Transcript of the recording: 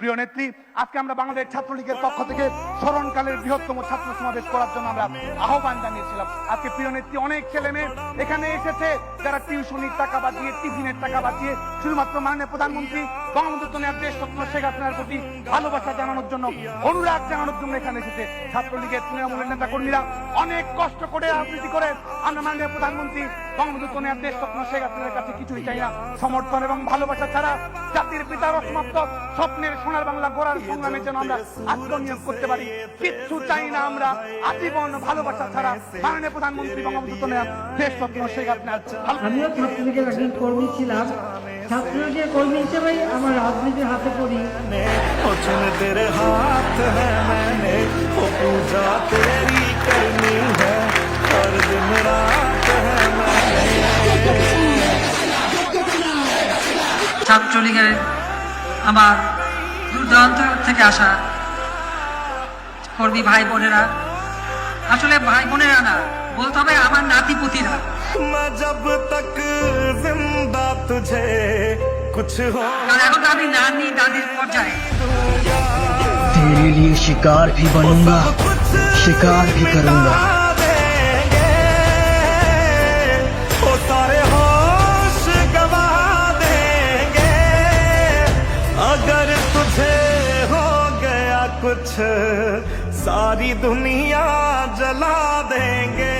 প্রিয় নেত্রী, আজকে আমরা বাংলাদেশ ছাত্রলীগের পক্ষ থেকে স্মরণকালের বৃহত্তম ছাত্র সমাবেশ করার জন্য আমরা আহ্বান জানিয়েছিলাম। আজকে প্রিয় নেত্রী, অনেক ছেলে মেয়ে এখানে এসেছে যারা টিউশনির টাকা বাঁচিয়ে, টিফিনের টাকা বাঁচিয়ে শুধুমাত্র মাননীয় প্রধানমন্ত্রী বঙ্গবন্ধু দেশ রত্ন শেখ হাসিনার প্রতি ভালোবাসা জানানোর জন্য, অনুরাগ জানানোর জন্য এখানে এসেছে। ছাত্রলীগের তৃণমূলের নেতা কর্মীরা অনেক কষ্ট করে রাজনীতি করে আমরা মাননীয় প্রধানমন্ত্রী বঙ্গবন্ধু দেশ রত্ন শেখ হাসিনার কাছে কিছুই চাই না, সমর্থন এবং ভালোবাসা ছাড়া জাতির পিতার অসমাপ্ত স্বপ্নের সোনার বাংলা গড়ার সংগ্রামে যেন আমরা আত্মনিয়োগ করতে পারি। কিচ্ছু চাই না আমরা, আজীবন ভালোবাসা ছাড়া মাননীয় প্রধানমন্ত্রী বঙ্গবন্ধু দেশ রত্ন শেখ হাসিনার। আমিও ছাত্রলীগের একজন কর্মী ছিলাম। ছাত্রলীগের কর্মী হিসেবেই আমার রাজনীতির হাতে পড়ি। तेरे हाथ है मैंने वो पूजा तेरी करनी है हर दिन रात है मैंने। ছাত্রলীগের আমার দূর দূরান্ত থেকে আসা কর্মী ভাই বোনেরা, আসলে ভাই বোনেরা না, বলতে হবে আমার নাতিপুতিরা। मैं जब तक जिंदा तुझे कुछ हो কারণ এখন তো আমি নানি দাদির পর্যায়ে। तेरे लिए शिकार भी बनूंगा, शिकार भी करूंगा। वो सारे होश गवा देंगे अगर तुझे हो गया कुछ, सारी दुनिया जला देंगे।